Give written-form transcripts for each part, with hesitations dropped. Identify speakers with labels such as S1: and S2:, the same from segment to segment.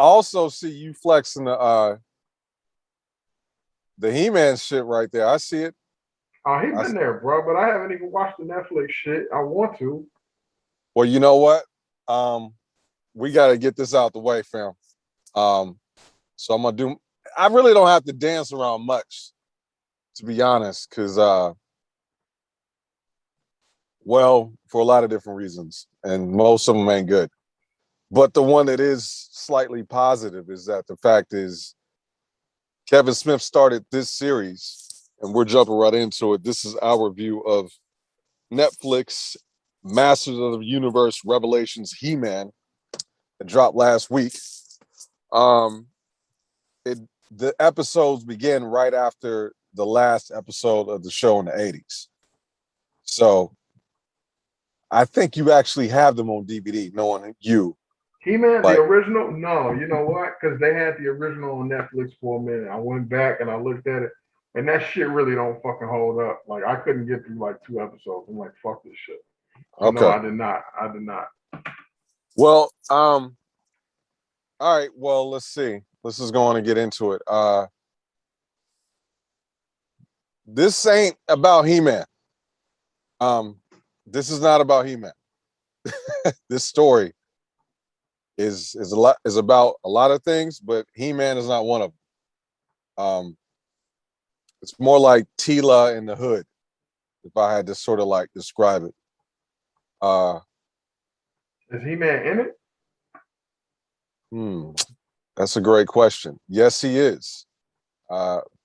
S1: also see you flexing the He-Man shit right there. I see it.
S2: Oh, he
S1: I,
S2: been there, bro, but I haven't even watched the Netflix shit. I want to.
S1: well, you know what? Um, we got to get this out the way, fam. Um, so I'm gonna do. I really don't have to dance around much, to be honest, because well, for a lot of different reasons, and most of them ain't good. But the one that is slightly positive is that the fact is Kevin Smith started this series, and we're jumping right into it. This is our view of Netflix Masters of the Universe Revelations He-Man. It dropped last week. Um, it the episodes begin right after the last episode of the show in the 80s. So I think you actually have them on DVD, knowing you.
S2: He-Man, the
S1: Like,
S2: original? No, you know what? Because they had the original on Netflix for a minute. I went back and I looked at it, and that shit really don't fucking hold up. Like I couldn't get through like 2 episodes. I'm like, fuck this shit. So no,
S1: okay.
S2: I did not. I did not.
S1: Well, all right. Well, let's see. Let's just go on and get into it. This ain't about He-Man. Um, this is not about He-Man. This story is about a lot of things, but He-Man is not one of them. It's more like Teela in the Hood, if I had to sort of like describe it. Uh,
S2: Is He-Man in it?
S1: hmm, that's a great question. Yes, he is.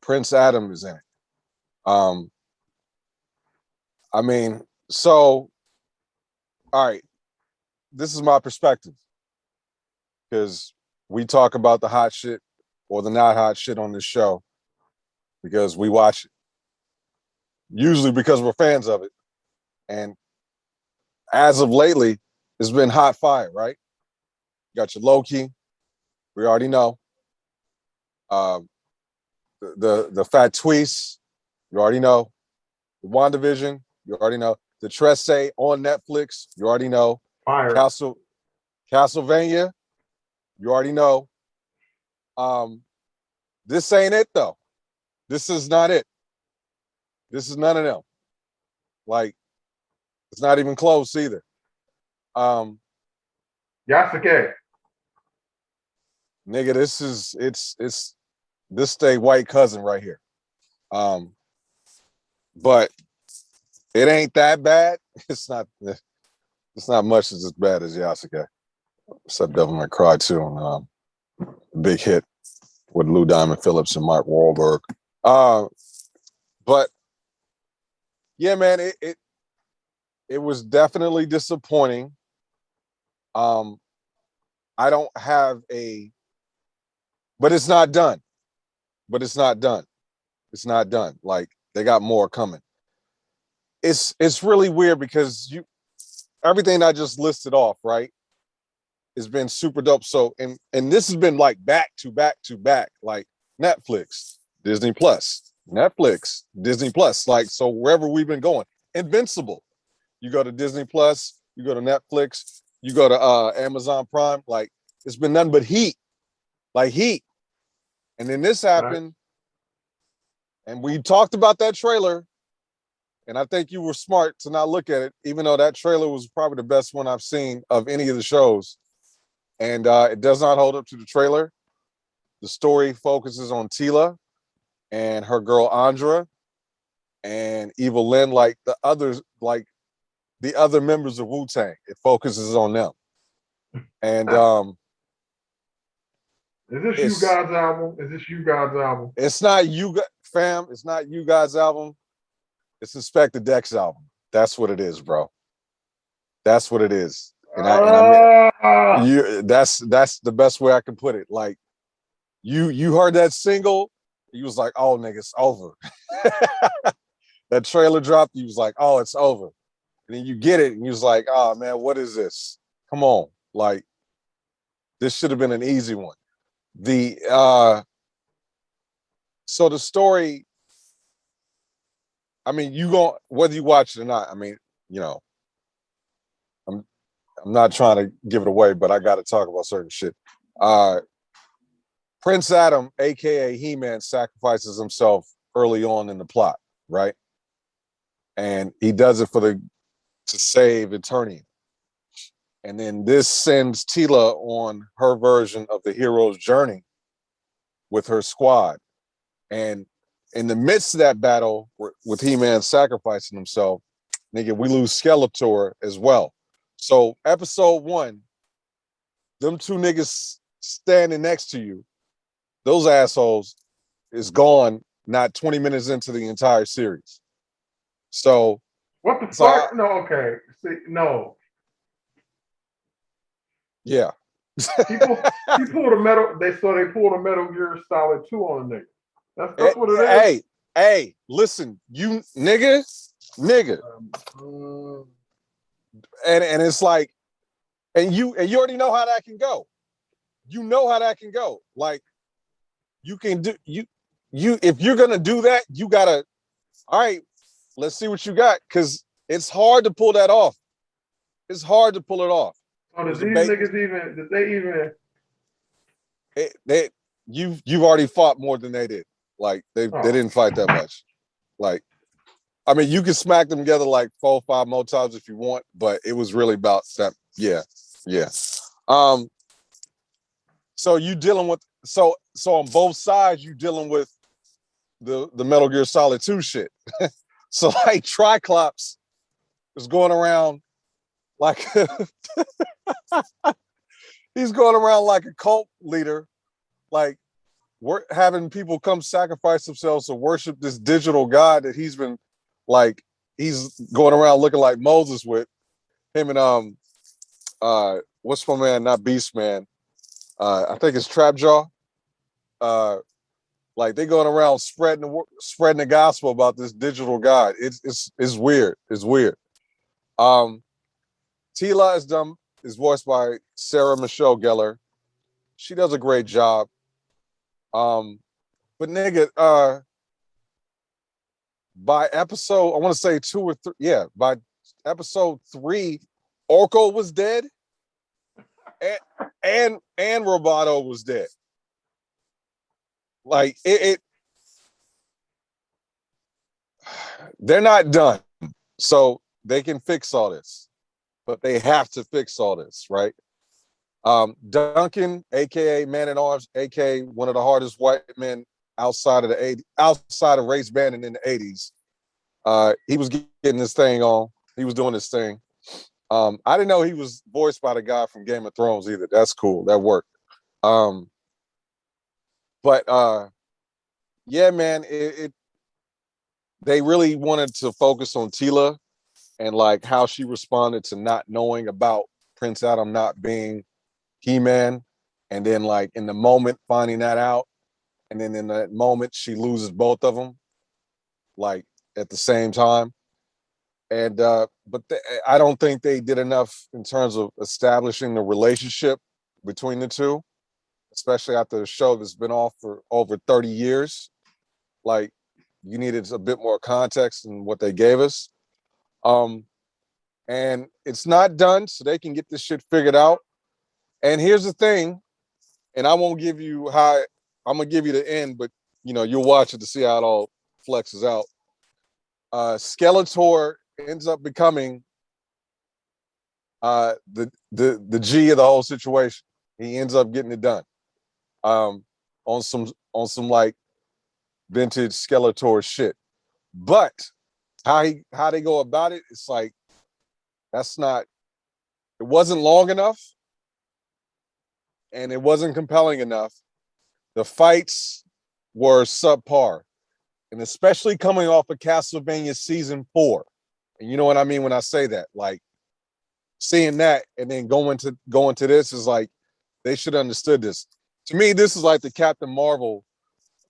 S1: Prince Adam is in it. Um, I mean, so all right, this is my perspective because we talk about the hot shit or the not hot shit on this show because we watch it, usually because we're fans of it. And as of lately, it's been hot fire, right? You got your Loki, we already know. Um, the Fat Tweets, you already know. The WandaVision, you already know. The Tresse on Netflix, you already know.
S2: Fire.
S1: Castle Castlevania, you already know. Um, this ain't it though. This is not it. This is none of them. Like, it's not even close either. Um,
S2: Yasuke.
S1: nigga, it's this stay white cousin right here. Um, but it ain't that bad. It's not much as bad as Yasuke. Except Devil May Cry too on Big Hit with Lou Diamond Phillips and Mike Wahlberg. Uh, but yeah, man, it was definitely disappointing. Um, I don't have a, but it's not done. But it's not done. It's not done. Like they got more coming. It's really weird because you everything I just listed off, right, has been super dope. So and this has been like back to back to back, like Netflix, Disney Plus, Netflix, Disney Plus. Like so wherever we've been going. Invincible. You go to Disney Plus, you go to Netflix, you go to Amazon Prime. Like it's been nothing but heat. Like heat. And then this
S2: Right.
S1: happened, and we talked about that trailer. And I think you were smart to not look at it, even though that trailer was probably the best one I've seen of any of the shows. And it does not hold up to the trailer. The story focuses on Teela and her girl Andra and Evil Lynn, like the others, like the other members of Wu Tang. It focuses on them. And
S2: Is this you
S1: it's
S2: God's album? Is this you God's album?
S1: it's not you fam, it's not you guys' album. It's Inspector Deck's album. That's what it is, bro. That's what it is. And I mean
S2: Ah,
S1: you that's the best way I can put it. Like you heard that single, you was like, oh nigga, it's over. That trailer dropped, you was like, oh, it's over. And then you get it, and you was like, oh man, what is this? Come on. Like, this should have been an easy one. The so the story, I mean, you go whether you watch it or not, I mean, you know, I'm I'm not trying to give it away, but I gotta talk about certain shit. Uh Prince Adam, aka He-Man, sacrifices himself early on in the plot, right? And he does it to save Eternia. And then this sends Teela on her version of the hero's journey with her squad. And in the midst of that battle with He-Man sacrificing himself, nigga, we lose Skeletor as well. So episode 1, them two niggas standing next to you, those assholes is gone not 20 minutes into the entire series. So
S2: what the fuck? No, okay. See, no.
S1: Yeah.
S2: He pulled a metal. They pulled a Metal Gear Solid 2 on the nigga. That's what it
S1: is. Hey, listen, you nigga. And it's like, and you already know how that can go. You know how that can go. Like, you can do you if you're gonna do that, you gotta. All right, let's see what you got, because it's hard to pull that off. It's hard to pull it off.
S2: Oh, did these niggas even? Did they even?
S1: You've already fought more than they did. Like they didn't fight that much. Like, I mean, you can smack them together like 4 or 5 more times if you want, but it was really about that. Yeah. So you dealing with so on both sides you dealing with the Metal Gear Solid 2 shit. So like Triclops is going around like he's going around like a cult leader, like we're having people come sacrifice themselves to worship this digital god that he's been like he's going around looking like Moses with him and what's my man, not Beast Man, I think it's Trapjaw. Like they going around spreading the gospel about this digital god. It's weird. It's weird. Teela is voiced by Sarah Michelle Gellar. She does a great job. But nigga, by episode, I want to say 2 or 3, by episode 3, Orko was dead, and Roboto was dead. Like they're not done, so they can fix all this, but they have to fix all this, right? Duncan, aka Man at Arms, aka one of the hardest white men outside of race banding in the 80s. He was getting this thing on. He was doing this thing. I didn't know he was voiced by the guy from Game of Thrones either. That's cool. That worked. But yeah, man, they really wanted to focus on Teela and like how she responded to not knowing about Prince Adam not being He-Man, and then like in the moment finding that out, and then in that moment she loses both of them, like at the same time. And I don't think they did enough in terms of establishing the relationship between the two, especially after a show that's been off for over 30 years. Like, you needed a bit more context in what they gave us. And it's not done, so they can get this shit figured out. And here's the thing, and I won't give you I'm gonna give you the end, but you'll watch it to see how it all flexes out. Skeletor ends up becoming the G of the whole situation. He ends up getting it done. On some like vintage Skeletor shit. But how they go about it, it's like it wasn't long enough and it wasn't compelling enough. The fights were subpar, and especially coming off of Castlevania season 4. And you know what I mean when I say that, like seeing that and then going to this is like, they should have understood this. To me, this is like the Captain Marvel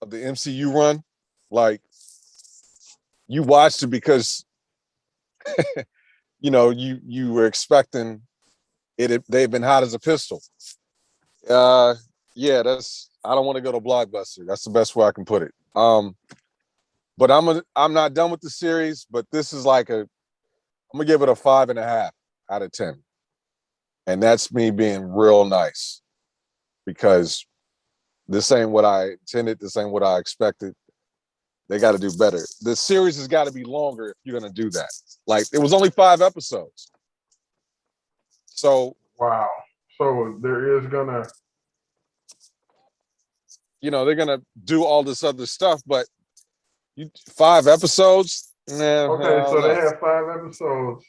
S1: of the MCU run. Like, you watched it because you were expecting it. They've been hot as a pistol. Yeah, I don't want to go to Blockbuster. That's the best way I can put it. But I'm not done with the series, but this is like I'm gonna give it a 5.5 out of 10. And that's me being real nice, because this ain't what I intended. This ain't what I expected. They got to do better. The series has got to be longer if you're gonna do that. Like it was only 5 episodes, so
S2: Wow. So there is gonna.
S1: they're gonna do all this other stuff, but 5 episodes. Nah, I
S2: Okay,
S1: don't
S2: so they
S1: know.
S2: have 5 episodes.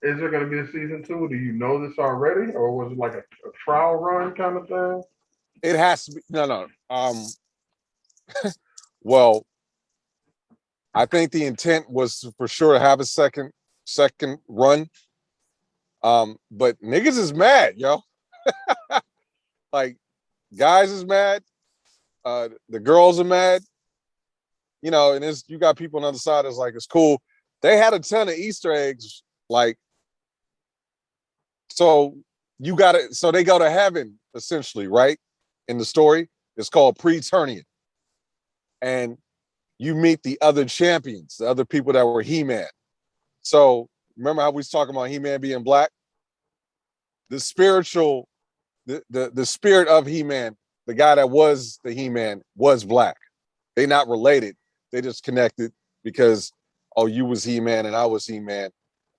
S2: Is there going to be a season 2? Do you know this already, or was it like a trial run kind of thing?
S1: It has to be no. Well, I think the intent was to, for sure to have a second run. But niggas is mad, yo. Like guys is mad. The girls are mad. And you got people on the other side that's like, it's cool. They had a ton of Easter eggs, like, so you got it. So they go to heaven, essentially, right? In the story, it's called Preternian. And you meet the other champions, the other people that were He-Man. So remember how we was talking about He-Man being black? The spiritual, the spirit of He-Man, the guy that was the He-Man was black. They not related. They just connected because, oh, you was He-Man and I was He-Man.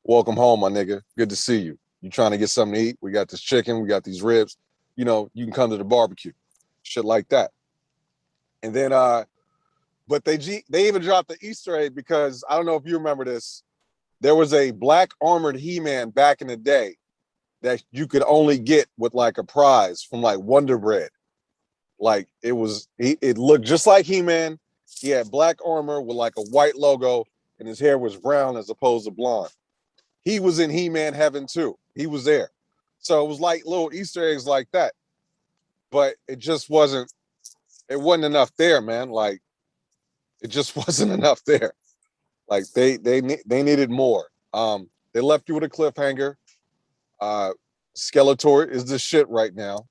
S1: Welcome home, my nigga. Good to see you. You trying to get something to eat? We got this chicken. We got these ribs. You can come to the barbecue. Shit like that. And then, but they even dropped the Easter egg because I don't know if you remember this. There was a black armored He-Man back in the day that you could only get with like a prize from like Wonder Bread. Like it looked just like He-Man. He had black armor with like a white logo, and his hair was brown as opposed to blonde. He was in He-Man heaven too. He was there. So it was like little Easter eggs like that. But it wasn't enough there, man. Like it just wasn't enough there. Like they needed more. They left you with a cliffhanger. Skeletor is the shit right now.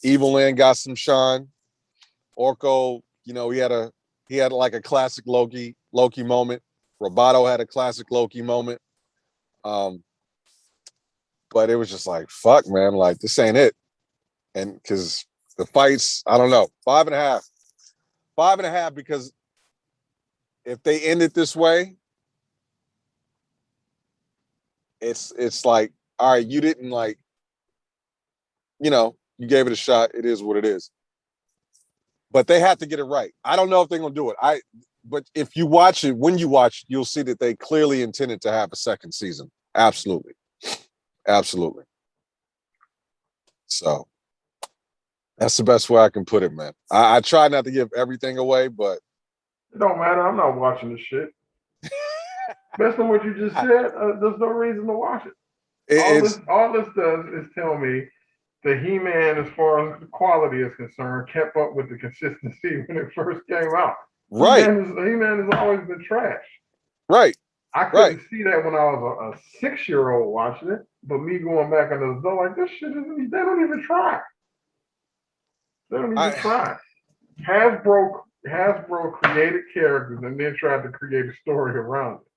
S1: Evil Land got some shine. Orko, he had like a classic Loki moment. Roboto had a classic Loki moment. But it was just like, fuck, man, like this ain't it. And because the fights, I don't know, 5.5. 5.5, because if they end it this way, it's like, all right, you didn't you gave it a shot. It is what it is. But they have to get it right. I don't know if they're gonna do it. But if you watch it, when you watch, you'll see that they clearly intended to have a second season. Absolutely. Absolutely. So that's the best way I can put it, man. I try not to give everything away, but
S2: it don't matter. I'm not watching this shit. Based on what you just said, there's no reason to watch it. All this does is tell me the He-Man, as far as the quality is concerned, kept up with the consistency when it first came out.
S1: Right.
S2: He-Man has always been trash.
S1: Right.
S2: I couldn't see that when I was a 6-year-old watching it, but me going back on the door, like, this shit isn't, they don't even try. They don't even try. Hasbro created characters and then tried to create a story around it.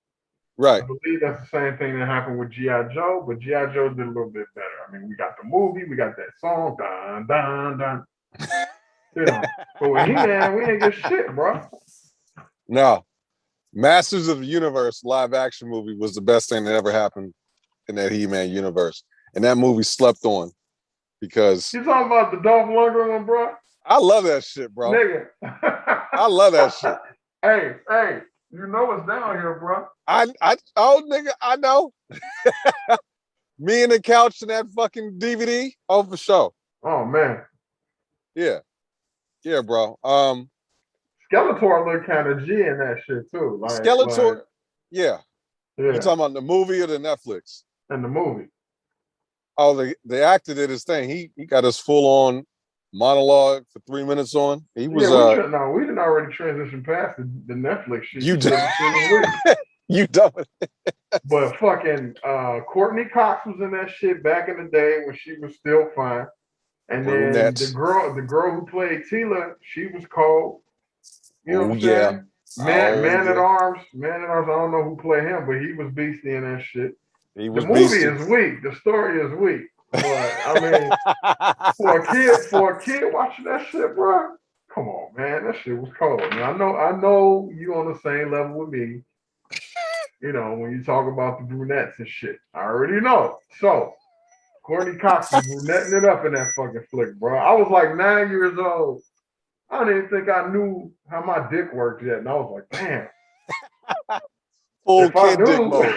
S1: Right.
S2: I believe that's the same thing that happened with G.I. Joe, but G.I. Joe did a little bit better. I mean, we got the movie, we got that song, dun, dun, dun. But with He-Man, we ain't get shit, bro.
S1: No. Masters of the Universe live action movie was the best thing that ever happened in that He-Man universe. And that movie slept on because...
S2: You talking about the Dolph Lundgren one, bro?
S1: I love that shit, bro.
S2: Nigga.
S1: I love that shit.
S2: Hey, you know what's down here, bro.
S1: Nigga, I know. Me and the couch and that fucking DVD. Oh, for sure.
S2: Oh, man.
S1: Yeah. Yeah, bro.
S2: Skeletor looked kind of G in that shit, too.
S1: Skeletor, yeah.
S2: You
S1: talking about the movie or the Netflix?
S2: In the movie.
S1: Oh, the actor did his thing. He got his full-on monologue for 3 minutes on. He was
S2: we didn't already transition past the Netflix shit.
S1: You did. You don't.
S2: But fucking Courtney Cox was in that shit back in the day when she was still fine. And then the girl who played Teela, she was cold. You know what I'm saying? Man at Arms. I don't know who played him, but he was beastie in that shit. The movie is weak. The story is weak. But I mean, for a kid watching that shit, bro. Come on, man, that shit was cold. Man, I know you on the same level with me. You know, when you talk about the brunettes and shit, I already know. So Courtney Cox was brunetting it up in that fucking flick, bro. I was like 9 years old. I don't even think I knew how my dick worked yet, and I was like, damn,
S1: Full
S2: if I
S1: kid dick
S2: knew,
S1: mode.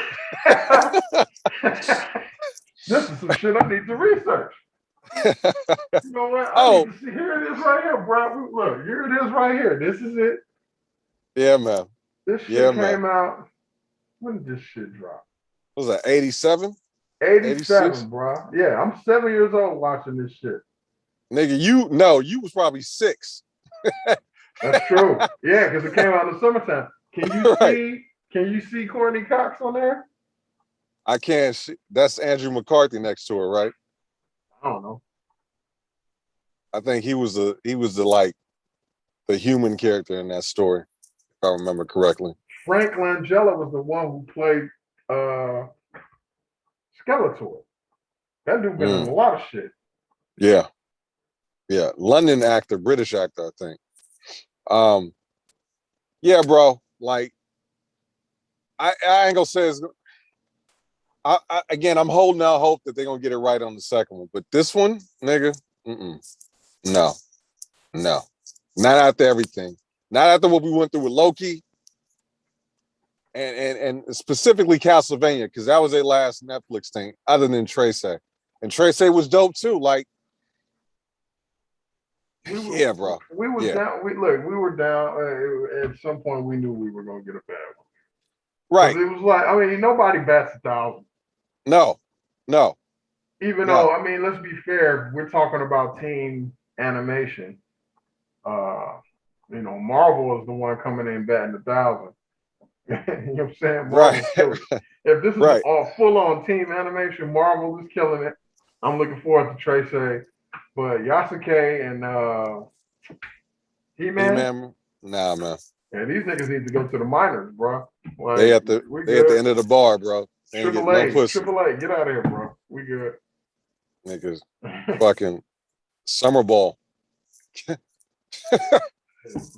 S2: this is some shit I need to research. You know what? I need
S1: Oh,
S2: to see. Here it is right here, bro. Look, here it is right here. This is it.
S1: yeah, man.
S2: This
S1: Yeah,
S2: shit
S1: man.
S2: came out. When did this shit drop?
S1: What was that 87, 86?
S2: 87, bro. Yeah, I'm 7 years old watching this shit.
S1: Nigga, you was probably 6.
S2: That's true. Yeah, because it came out in the summertime. Can you
S1: Right.
S2: see? Can you see Courtney Cox on there?
S1: I can't see. That's Andrew McCarthy next to her, right?
S2: I don't know.
S1: I think he was the like the human character in that story, if I remember correctly.
S2: Frank Langella was the one who played uh Skeletor. That dude been in
S1: Mm,
S2: a lot of shit.
S1: yeah, yeah. London actor, British actor, I think. Um, yeah, bro. Like, I ain't gonna say it's. Again, I'm holding out hope that they're gonna get it right on the second one, but this one, nigga, no, no, not after everything, not after what we went through with Loki, and specifically Castlevania, because that was their last Netflix thing, other than Trace. And Trace was dope too. Like,
S2: We were
S1: yeah, bro,
S2: we was
S1: yeah,
S2: down. We were down. At some point, we knew we were gonna get a bad one because
S1: right,
S2: it was like, I mean, nobody bats 1,000.
S1: no, no,
S2: Even though,
S1: no,
S2: I mean, let's be fair, we're talking about team animation. Uh, Marvel is the one coming in batting 1,000. You know what I'm saying?
S1: right,
S2: Marvel's killing it. If this is
S1: right.
S2: all full on team animation, Marvel is killing it. I'm looking forward to Trace. But Yasuke and He
S1: Hey,
S2: Man,
S1: man, nah, man.
S2: yeah, these niggas need to go to the minors, bro.
S1: They
S2: Like,
S1: at the
S2: we
S1: they at the
S2: good.
S1: end of the bar, bro. They ain't
S2: Triple
S1: getting no
S2: A,
S1: pussy,
S2: Triple A, get out of here, bro. We good.
S1: niggas. Fucking summer ball.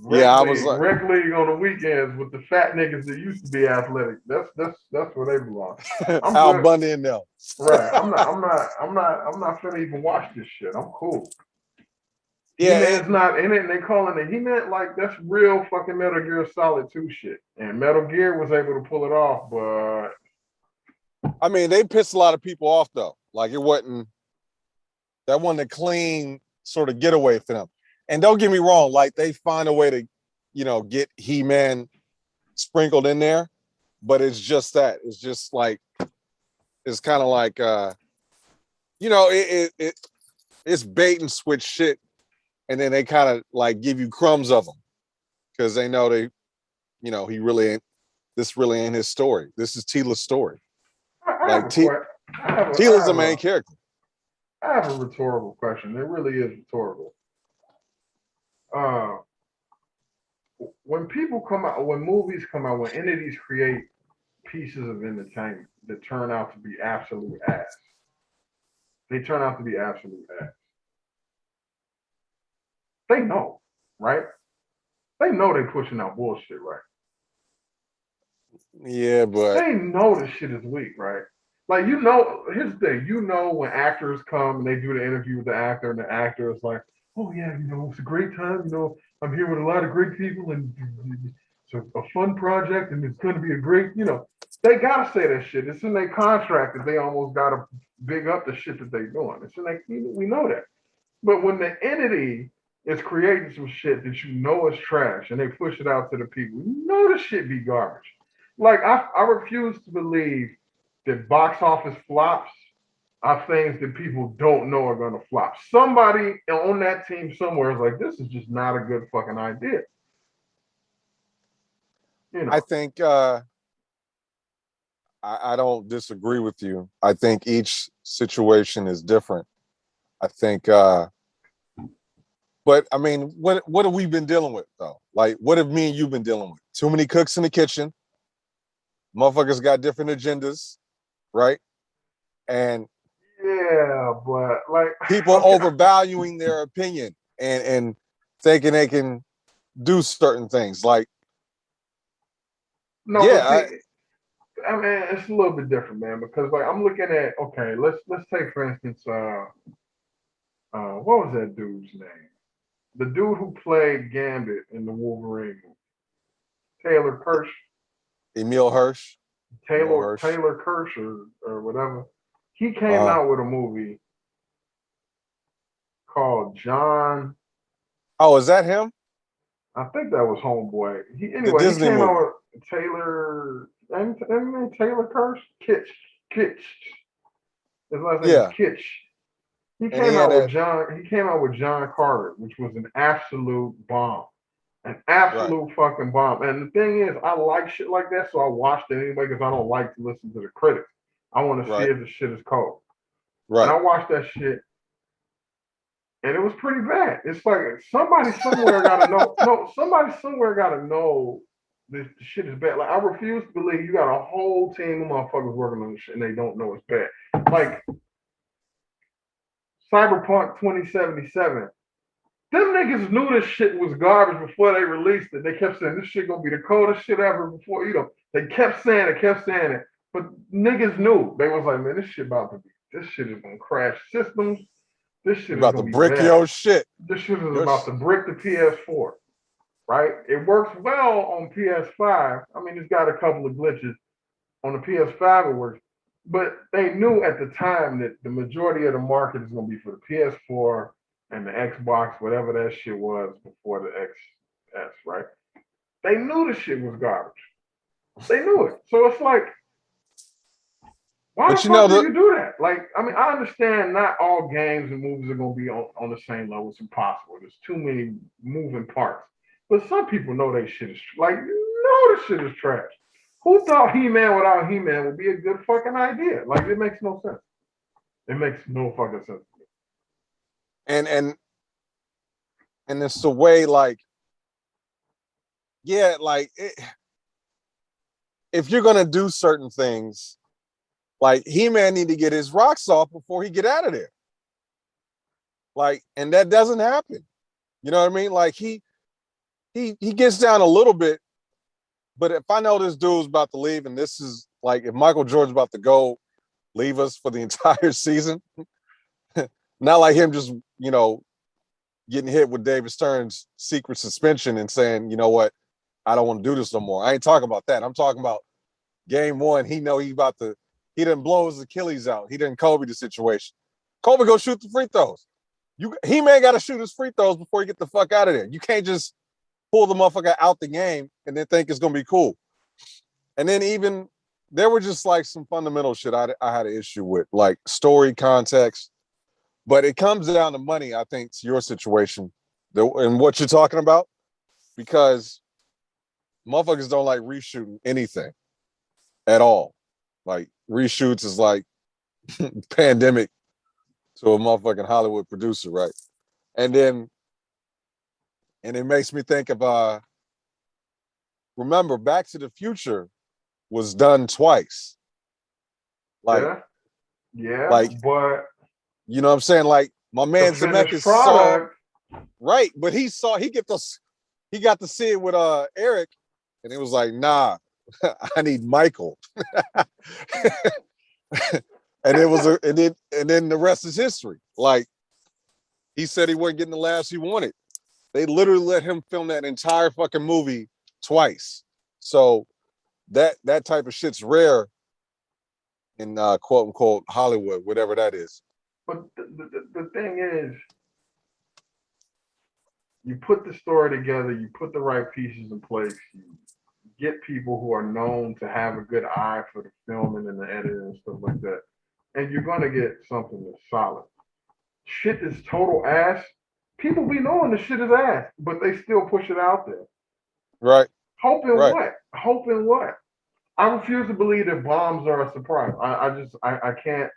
S1: Yeah, I was like
S2: Rec league on the weekends with the fat niggas that used to be athletic. That's where they belong. I'm
S1: Al
S2: good.
S1: Bundy and them.
S2: Right. I'm not finna even watch this shit. I'm cool. He
S1: Yeah,
S2: Man's not in it, and they calling it He Man like that's real fucking Metal Gear Solid 2 shit. And Metal Gear was able to pull it off, but
S1: I mean, they pissed a lot of people off though. Like that wasn't a clean sort of getaway for them. And don't get me wrong, like they find a way to, get He-Man sprinkled in there, but it's just that. It's just like it's kind of like it's bait and switch shit, and then they kind of like give you crumbs of them because they know he really ain't. This really ain't his story. This is Teela's story.
S2: I have
S1: Like
S2: a question.
S1: Teela's the main character.
S2: I have a rhetorical question. It really is rhetorical. Uh, when movies come out, when entities create pieces of entertainment that turn out to be absolute ass, they turn out to be absolute ass. They know, right? They know they're pushing out bullshit, right?
S1: Yeah, but
S2: They know this shit is weak, right? Like, here's the thing. When actors come and they do the interview with the actor, and the actor is like, oh, yeah, it's a great time. I'm here with a lot of great people, and it's a fun project, and it's going to be a great, they got to say that shit. It's in their contract that they almost got to big up the shit that they're doing. It's in we know that. But when the entity is creating some shit that is trash and they push it out to the people, the shit be garbage. Like, I refuse to believe that box office flops are things that people don't know are going to flop. Somebody on that team somewhere is like, this is just not a good fucking idea.
S1: I think I don't disagree with you. I think each situation is different. I think, but I mean, what have we been dealing with though? Like, what have me and you been dealing with? Too many cooks in the kitchen. Motherfuckers got different agendas, right? And
S2: Yeah, but like
S1: People
S2: okay,
S1: overvaluing their opinion and thinking they can do certain things. Like,
S2: no, but
S1: yeah,
S2: see, I mean, it's a little bit different, man, because like I'm looking at okay, let's take for instance, what was that dude's name? The dude who played Gambit in the Wolverine movie, Taylor Kirsch,
S1: Emil Hirsch. Emil Hirsch.
S2: Taylor Kirsch or whatever. He came
S1: Uh,
S2: out with a movie called John.
S1: oh, is that him?
S2: I think that was Homeboy.
S1: The
S2: Anyway, he
S1: Disney
S2: came
S1: movie.
S2: out with Taylor. And Taylor Kirsch, Kitsch. His last name is
S1: Yeah.
S2: Kitsch. He
S1: And he
S2: came
S1: had
S2: out with
S1: that,
S2: John. He came out with John Carter, which was an absolute bomb, an
S1: right,
S2: absolute fucking bomb. And the thing is, I like shit like that, so I watched it anyway because I don't like to listen to the critics. I want to see
S1: right,
S2: if the shit is cold. And
S1: right.
S2: I watched that shit, and it was pretty bad. It's like somebody somewhere got to know. No, somebody somewhere got to know this shit is bad. Like I refuse to believe you got a whole team of motherfuckers working on this shit and they don't know it's bad. Like Cyberpunk 2077. Them niggas knew this shit was garbage before they released it. They kept saying this shit gonna be the coldest shit ever before, you know. They kept saying it. But niggas knew. They was like, man, this shit about to be, this shit is gonna crash systems. This
S1: You
S2: shit is
S1: about to
S2: gonna be
S1: brick
S2: bad.
S1: your shit.
S2: This shit is
S1: Your
S2: about to brick the PS4, right? It works well on PS5. I mean, it's got a couple of glitches. On the PS5, it works. But they knew at the time that the majority of the market is going to be for the PS4 and the Xbox, whatever that shit was before the XS, right? They knew the shit was garbage. They knew it. So it's like, why
S1: but
S2: the
S1: you know
S2: fuck do
S1: the
S2: you do that? Like, I mean, I understand not all games and movies are going to be on the same level. It's impossible. There's too many moving parts. But some people know they shit is like, you know, this shit is trash. Who thought He-Man without He-Man would be a good fucking idea? Like, it makes no sense. It makes no fucking sense.
S1: and and and it's the way like, yeah, like if you're gonna do certain things, like He-Man need to get his rocks off before he get out of there. Like, and that doesn't happen. You know what I mean? Like he gets down a little bit, but if I know this dude's about to leave, and this is like if Michael Jordan's about to go leave us for the entire season, not like him just, getting hit with David Stern's secret suspension and saying, you know what, I don't want to do this no more. I ain't talking about that. I'm talking about game one. He didn't blow his Achilles out. He didn't Kobe the situation. Kobe go shoot the free throws. He-Man got to shoot his free throws before you get the fuck out of there. You can't just pull the motherfucker out the game and then think it's gonna be cool. And then even there were just like some fundamental shit I had an issue with, like story context. But it comes down to money, I think, to your situation and what you're talking about, because motherfuckers don't like reshooting anything at all. Like reshoots is like pandemic to a motherfucking Hollywood producer, right? And then and it makes me think of remember Back to the Future was done twice. Like
S2: Yeah, yeah,
S1: like
S2: but
S1: you know what I'm saying? Like my
S2: the
S1: man
S2: finished
S1: Zemeckis saw
S2: product,
S1: right, but he got to see it with Eric, and it was like, nah, I need Michael. And it was and then the rest is history. Like he said he wasn't getting the laughs he wanted. They literally let him film that entire fucking movie twice. So that type of shit's rare in quote unquote Hollywood, whatever that is.
S2: but the thing is, you put the story together, you put the right pieces in place, you get people who are known to have a good eye for the filming and the editing and stuff like that, and you're gonna get something that's solid. Shit is total ass. People be knowing the shit is ass, but they still push it out there.
S1: Right,
S2: Hoping
S1: right.
S2: what? Hoping what? I refuse to believe that bombs are a surprise. I can't,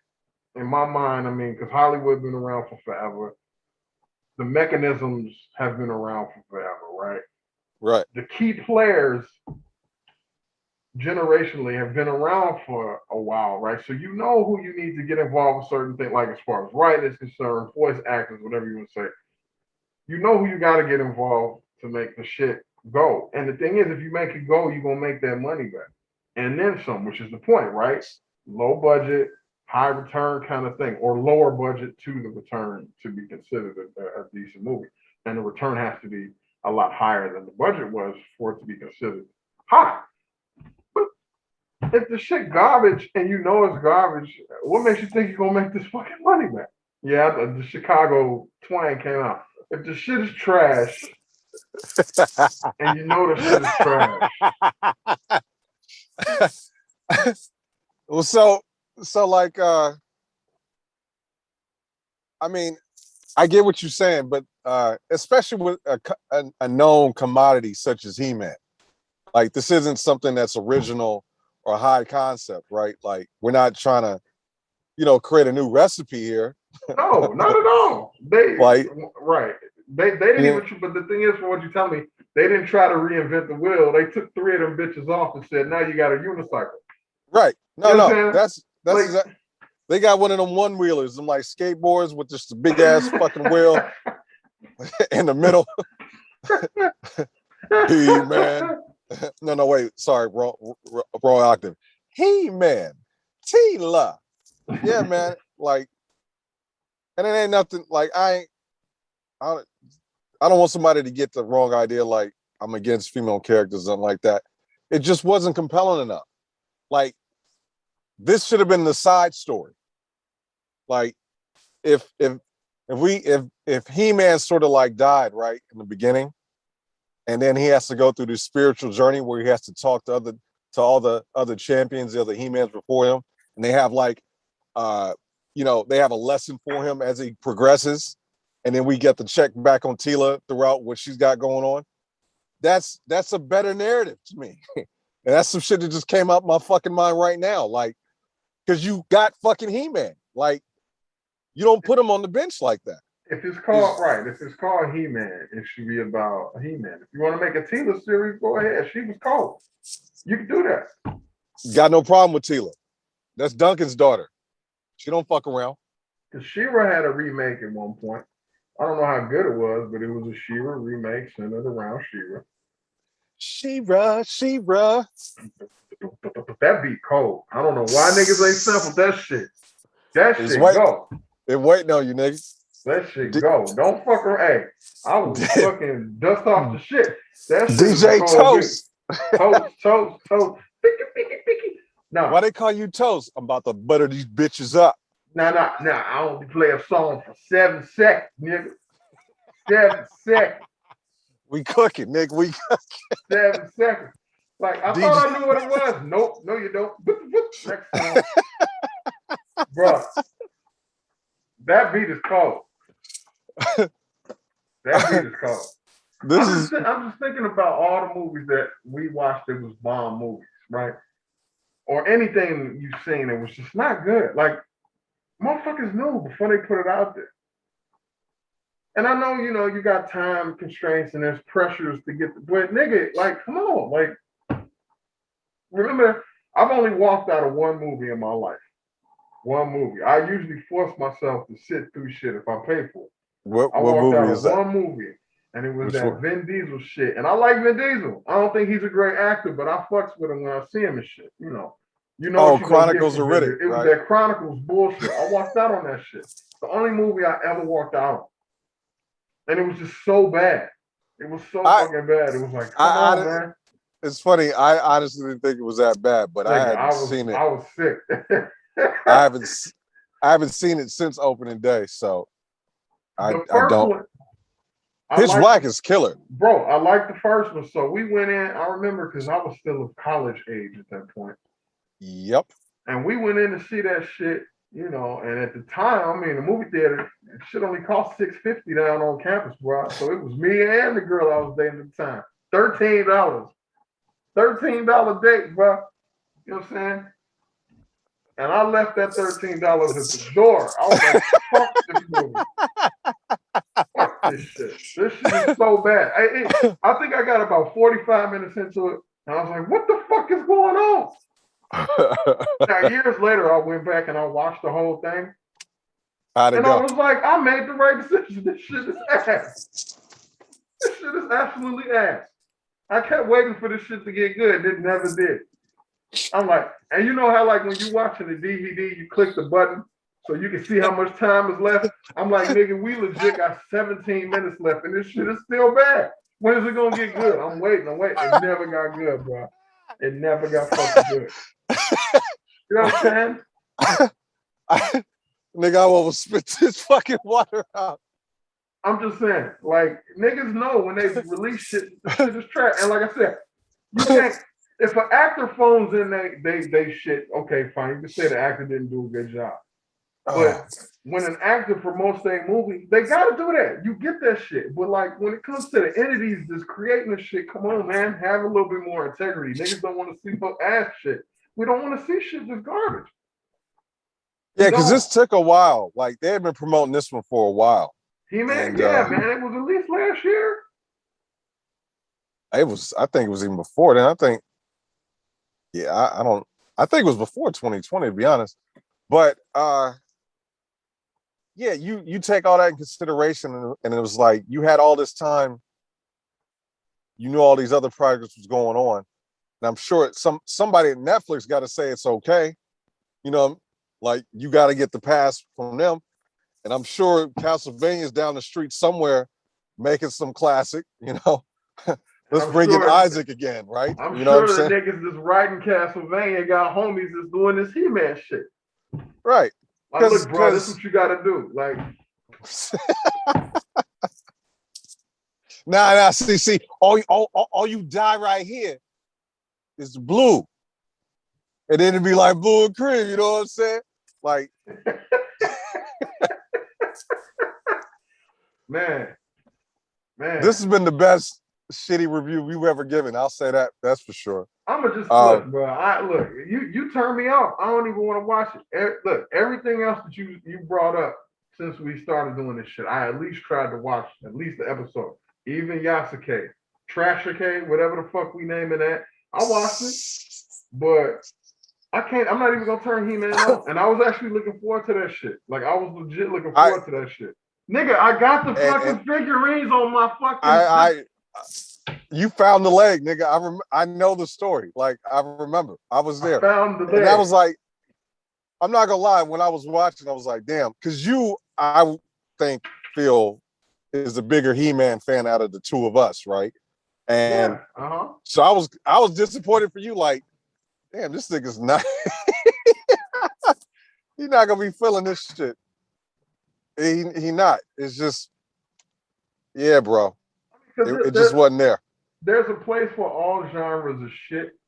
S2: in my mind, I mean, because Hollywood been around for forever. The mechanisms have been around for forever, right?
S1: Right.
S2: The key players generationally have been around for a while, right? So you know who you need to get involved with certain things, like as far as writing is concerned, voice actors, whatever you want to say. You know who you got to get involved to make the shit go. And the thing is, if you make it go, you're gonna make that money back, and then some, which is the point, right? Low budget, high return kind of thing, or lower budget to the return to be considered a decent movie, and the return has to be a lot higher than the budget was for it to be considered high. But if the shit garbage and you know it's garbage, what makes you think you're gonna make this fucking money back? Yeah, the Chicago twang came out. If the shit is trash and you know the shit is trash,
S1: Well, so like I mean, I get what you're saying, but especially with a known commodity such as He-Man, like this isn't something that's original or high concept, right? Like we're not trying to, create a new recipe here.
S2: no, not at all. They
S1: Like,
S2: right. They didn't
S1: yeah,
S2: even. But the thing is, from what you tell me, they didn't try to reinvent the wheel. They took three of them bitches off and said, "Now you got a unicycle."
S1: right?
S2: You
S1: No,
S2: know what
S1: no,
S2: I'm saying?
S1: that's
S2: Like,
S1: exact. They got one of them one wheelers, them like skateboards with just a big ass fucking wheel in the middle. He-Man. No, wait, sorry, wrong octave. He-Man, Teela. Yeah, man. Like, and it ain't nothing. Like, I don't want somebody to get the wrong idea. Like, I'm against female characters, something like that. It just wasn't compelling enough. Like, this should have been the side story. Like, if He-Man sort of like died right in the beginning, and then he has to go through this spiritual journey where he has to talk to all the other champions, the other He-Mans before him, and they have like they have a lesson for him as he progresses, and then we get the check back on Teela throughout what she's got going on. That's a better narrative to me. And that's some shit that just came out my fucking mind right now. Like, because you got fucking He-Man. Like, you don't put him on the bench like that.
S2: if it's called right, if it's called He-Man, it should be about He-Man. If you want to make a Teela series, go ahead. She was cold. You can do that.
S1: Got no problem with Teela. That's Duncan's daughter. She don't fuck around.
S2: Because She-Ra had a remake at one point. I don't know how good it was, but it was a She-Ra remake centered around She-Ra.
S1: She-Ra.
S2: That beat cold. I don't know why niggas ain't sampled that shit. That
S1: It's
S2: shit
S1: wait,
S2: go.
S1: it waiting on you, nigga.
S2: That shit go. Don't fuck around. Hey, I was fucking dust off the shit. That shit is a
S1: DJ
S2: cold beat.
S1: Toast.
S2: Toast. Picky. No.
S1: Why they call you Toast? I'm about to butter these bitches up.
S2: Nah. I only play a song for 7 seconds, nigga. 7 seconds.
S1: We cooking, nigga. We
S2: 7 seconds. Like, I thought I knew what it was. Nope. No, you don't. Next song. Bruh. That beat is cold. That beat is cold. I'm just thinking about all the movies that we watched that was bomb movies, right? Or anything you've seen that was just not good. Like, motherfuckers knew before they put it out there. And I know, you got time constraints and there's pressures to get but nigga, like, come on. Like, remember, I've only walked out of one movie in my life. One movie. I usually force myself to sit through shit if I pay for it. I walked out of one movie, and it was that Vin Diesel shit. And I like Vin Diesel. I don't think he's a great actor, but I fucks with him when I see him and shit. You know.
S1: Oh, Chronicles of Riddick.
S2: It was that Chronicles bullshit. I walked out on that shit. The only movie I ever walked out on. And it was just so bad. It was so fucking bad. It was like, come on, man.
S1: It's funny. I honestly didn't think it was that bad, but I hadn't seen it.
S2: I was sick.
S1: I haven't seen it since opening day, so I don't. One, Pitch Black is killer,
S2: bro. I like the first one, so we went in. I remember because I was still of college age at that point.
S1: Yep.
S2: And we went in to see that shit, And at the time, I mean, the movie theater shit only cost $6.50 down on campus, bro. So it was me and the girl I was dating at the time. $13 date, bro. You know what I'm saying? And I left that $13 at the door. I was like, fuck this movie. Fuck this shit. This shit is so bad. I think I got about 45 minutes into it. And I was like, what the fuck fuck is going on? Now, years later, I went back and I watched the whole thing.
S1: How'd it
S2: And
S1: go?
S2: I was like, I made the right decision. This shit is ass. This shit is absolutely ass. I kept waiting for this shit to get good, and it never did. I'm like, and you know how like when you watching the DVD, you click the button so you can see how much time is left. I'm like, nigga, we legit got 17 minutes left, and this shit is still bad. When is it gonna get good? I'm waiting. It never got good, bro. It never got fucking good. You know what I'm saying?
S1: Nigga, I almost spit this fucking water out.
S2: I'm just saying, like, niggas know when they release shit, the shit is trash. And like I said, you can't, if an actor phones in they shit, okay, fine. You can say the actor didn't do a good job. But when an actor promotes their movie, they gotta do that. You get that shit. But like when it comes to the entities that's creating this shit, come on, man, have a little bit more integrity. Niggas don't want to see no ass shit. We don't want to see shit that's garbage.
S1: Yeah, because this took a while. Like they had been promoting this one for a while.
S2: Man, it was at least last year.
S1: I think it was even before then. I think it was before 2020 to be honest. But yeah, you take all that in consideration and it was like you had all this time, you knew all these other projects was going on. And I'm sure somebody at Netflix got to say it's okay. You know, like you got to get the pass from them. And I'm sure Castlevania's down the street somewhere making some classic, you know. Let's bring in Isaac again, right?
S2: I'm
S1: you know
S2: sure the niggas that's writing Castlevania got homies that's doing this He-Man shit.
S1: Right.
S2: Like, look, bro, this is what you gotta do. Like
S1: nah, see, all you die right here is blue. And then it'd be like blue and cream, you know what I'm saying? Like
S2: man.
S1: This has been the best shitty review we've ever given. I'll say that's for sure.
S2: I'ma just look, bro. Look, you turn me off. I don't even want to watch it. Look, everything else that you brought up since we started doing this shit, I at least tried to watch at least the episode. Even Yasuke, Trashake, whatever the fuck we name it at, I watched it, but I can't. I'm not even gonna turn He-Man on. And I was actually looking forward to that shit. Like I was legit looking forward to that shit. Nigga, I got the fucking figurines on my fucking.
S1: You found the leg, nigga. I know the story. Like I remember, I was there.
S2: I found the leg.
S1: And I was like, I'm not gonna lie. When I was watching, I was like, damn, because I think Phil is the bigger He-Man fan out of the two of us, right? And so I was disappointed for you. Like, damn, this nigga's not. He's not gonna be feeling this shit. He not. It's just, yeah, bro. It just wasn't there.
S2: There's a place for all genres of shit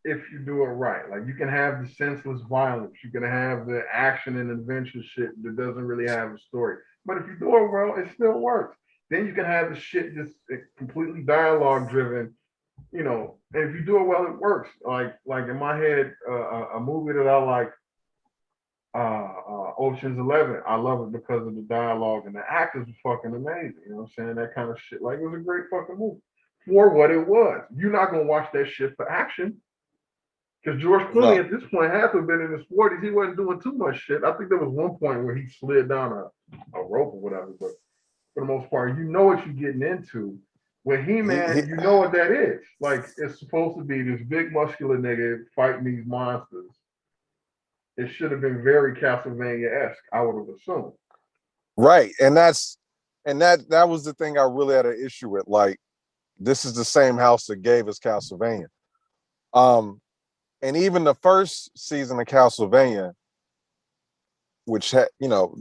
S2: if you do it right. Like you can have the senseless violence, you can have the action and adventure shit that doesn't really have a story. But if you do it well, it still works. Then you can have the shit just completely dialogue driven, you know. And if you do it well, it works. Like in my head, a movie that I like, Ocean's 11. I love it because of the dialogue and the actors are fucking amazing. You know what I'm saying? That kind of shit. Like it was a great fucking movie for what it was. You're not gonna watch that shit for action. Because George Clooney at this point had to have been in his 40s. He wasn't doing too much shit. I think there was one point where he slid down a rope or whatever. But for the most part, you know what you're getting into. With He-Man, you know what that is. Like it's supposed to be this big muscular nigga fighting these monsters. It should have been very Castlevania-esque, I would have assumed.
S1: Right. And that was the thing I really had an issue with. Like, this is the same house that gave us Castlevania. And even the first season of Castlevania, which had, you know,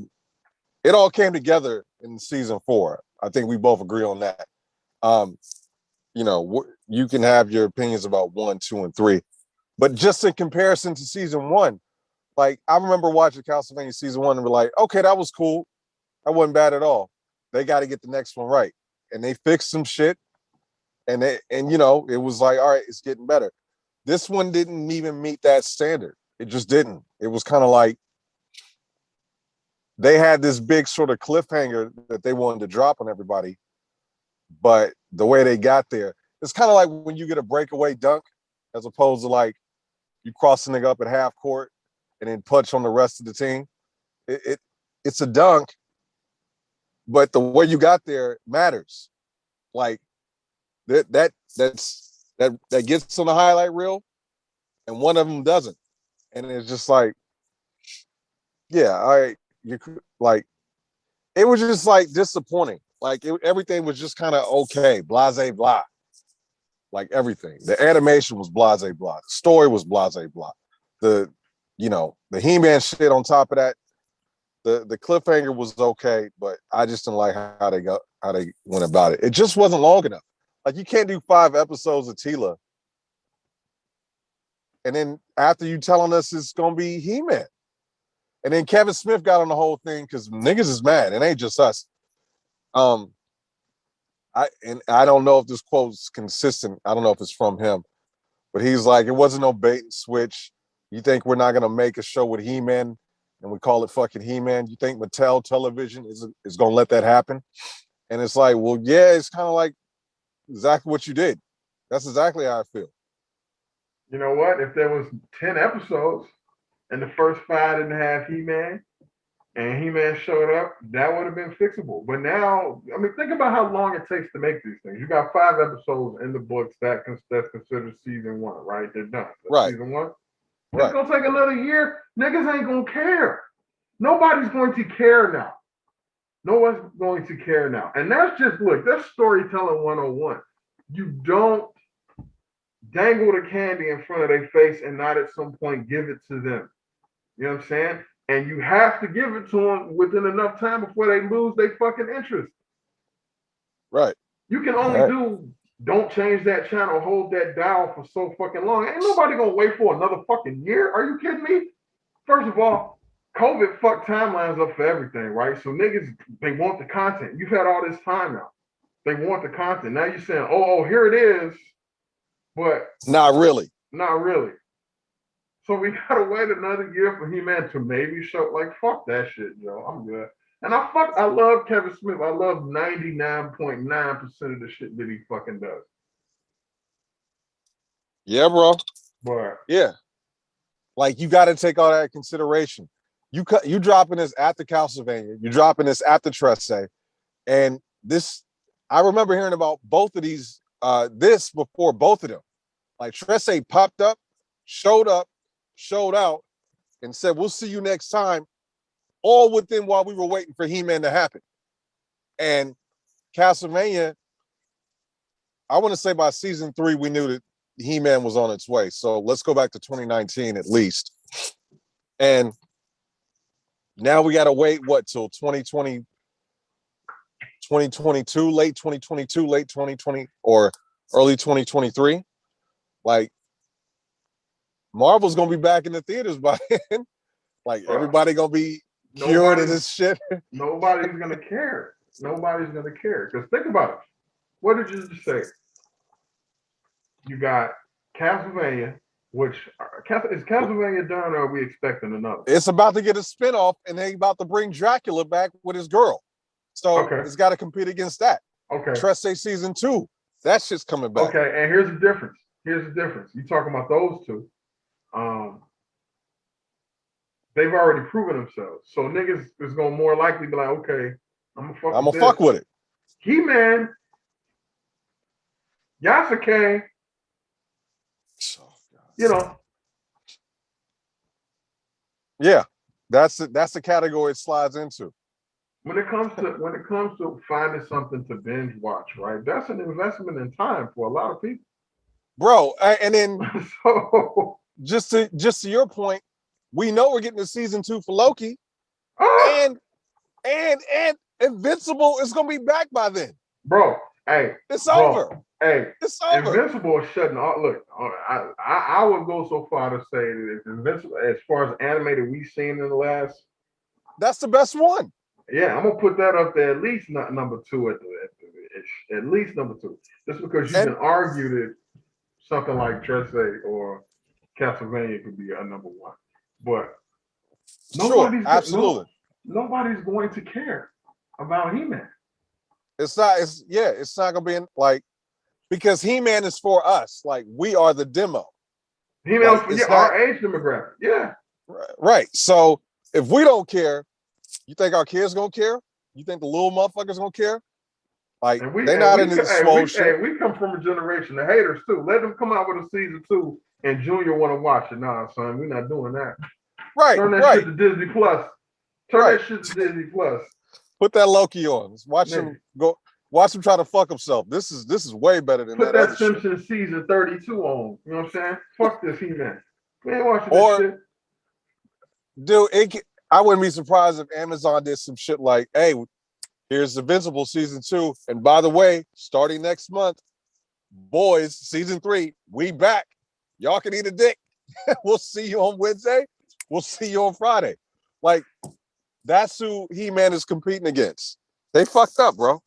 S1: it all came together in season 4. I think we both agree on that. You know, you can have your opinions about 1, 2, and 3, but just in comparison to season 1, like I remember watching Castlevania season 1 and be like, okay, that was cool. That wasn't bad at all. They got to get the next one right. And they fixed some shit. And you know, it was like, all right, it's getting better. This one didn't even meet that standard. It just didn't. It was kind of like they had this big sort of cliffhanger that they wanted to drop on everybody. But the way they got there, it's kind of like when you get a breakaway dunk as opposed to like you cross the nigga up at half court and then punch on the rest of the team. It's a dunk, but the way you got there matters. Like that gets on the highlight reel, and one of them doesn't, and it's just like, yeah, you like it was just like disappointing. Like everything was just kind of okay, blase blah. Like everything, the animation was blase blah, the story was blase blah, the the He-Man shit on top of that. The cliffhanger was okay, but I just didn't like how they went about it. It just wasn't long enough. Like you can't do 5 episodes of Teela, and then after you telling us it's gonna be He-Man, and then Kevin Smith got on the whole thing because niggas is mad. It ain't just us. I don't know if this quote's consistent. I don't know if it's from him, but he's like, it wasn't no bait and switch. You think we're not gonna make a show with He-Man and we call it fucking He-Man? You think Mattel Television is gonna let that happen? And it's like, well, yeah, it's kind of like exactly what you did. That's exactly how I feel.
S2: You know what? If there was 10 episodes and the first 5 didn't have He-Man and He-Man showed up, that would have been fixable. But now, I mean, think about how long it takes to make these things. You got 5 episodes in the books that's considered season 1, right? They're done. That's
S1: right.
S2: Season 1.
S1: Right.
S2: It's gonna take another year. Niggas ain't gonna care. Nobody's going to care now. No one's going to care now. And that's just, look, that's storytelling 101. You don't dangle the candy in front of their face and not at some point give it to them. You know what I'm saying? And you have to give it to them within enough time before they lose their fucking interest.
S1: Right.
S2: You can only don't change that channel, hold that dial for so fucking long. Ain't nobody gonna wait for another fucking year. Are you kidding me? First of all, COVID fucked timelines up for everything, right? So niggas, they want the content. You've had all this time now. They want the content. Now you're saying, oh, here it is, but
S1: not really.
S2: Not really. So we gotta wait another year for He-Man to maybe show. Like, fuck that shit, yo. I'm good. And I love Kevin Smith. I love 99.9% of the shit that he fucking does.
S1: Yeah, bro.
S2: But
S1: yeah. Like you gotta take all that into consideration. You dropping this after Castlevania, you're dropping this after Tresse, and this I remember hearing about both of these this before both of them. Like Tresse popped up, showed out, and said, we'll see you next time, all within while we were waiting for He-Man to happen. And Castlevania, I want to say by season 3, we knew that He-Man was on its way. So let's go back to 2019 at least. And now we got to wait, till 2020, 2022, late 2022, late 2020, or early 2023. Like, Marvel's going to be back in the theaters by then. Like, everybody going to be cured of this shit.
S2: Nobody's going to care. Nobody's going to care. Because think about it. What did you just say? You got Castlevania, which is Castlevania done, or are we expecting another?
S1: It's about to get a spinoff, and they about to bring Dracula back with his girl. So it's got to compete against that.
S2: Okay.
S1: Tresse season 2, that shit's coming back.
S2: Okay, and here's the difference. You talking about those two. They've already proven themselves. So niggas is gonna more likely be like, okay, I'm gonna fuck
S1: with it.
S2: He-Man, Yasuke,
S1: Yeah, that's the category it slides into.
S2: When it comes to finding something to binge watch, right? That's an investment in time for a lot of people.
S1: Bro, and then
S2: so
S1: just to your point, we know we're getting to season 2 for Loki, and Invincible is gonna be back by then.
S2: Bro, hey,
S1: it's over.
S2: Hey,
S1: it's over.
S2: Invincible is shutting off. Look, I would go so far to say that if Invincible, as far as animated we've seen in the last,
S1: that's the best one.
S2: Yeah, I'm gonna put that up there at least not number 2 at least number 2, just because you can argue that something like Tresse or Castlevania could be a number 1, but nobody's going to care about He-Man.
S1: It's not gonna be like, because He-Man is for us. Like, we are the demo.
S2: Females,
S1: Like
S2: yeah,
S1: it's not
S2: our age demographic. Yeah.
S1: right. So if we don't care, you think our kids gonna care? You think the little motherfuckers gonna care? Like
S2: And we
S1: they
S2: and
S1: not
S2: we
S1: into this
S2: hey,
S1: swole
S2: we
S1: shit.
S2: hey, we come from a generation of haters too. Let them come out with a season 2 and Junior want to watch it. Nah, son, we're not doing that.
S1: Right,
S2: Turn that shit
S1: right,
S2: to Disney Plus. Turn
S1: right.
S2: that shit to Disney Plus.
S1: Put that Loki on. Watch
S2: Nigga.
S1: him go. Watch him try to fuck himself. This is way better than
S2: Put
S1: that
S2: that
S1: other shit.
S2: Simpsons season 32 on. You know what I'm saying? Fuck this He-Man. We ain't watching this
S1: Or
S2: shit.
S1: dude, I wouldn't be surprised if Amazon did some shit like, hey, here's Invincible season 2, and by the way, starting next month, boys season 3, we back. Y'all can eat a dick. We'll see you on Wednesday. We'll see you on Friday. Like that's who He-Man is competing against. They fucked up, bro.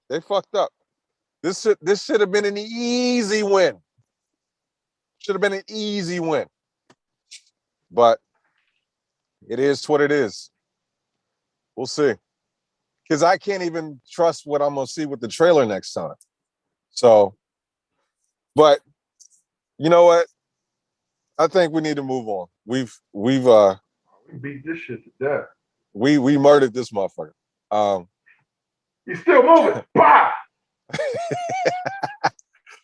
S1: They fucked up. This should have been an easy win. Should have been an easy win. But it is what it is. We'll see. Because I can't even trust what I'm gonna see with the trailer next time. So, but you know what? I think we need to move on. We
S2: beat this shit to death.
S1: we murdered this motherfucker.
S2: You still moving? Bah!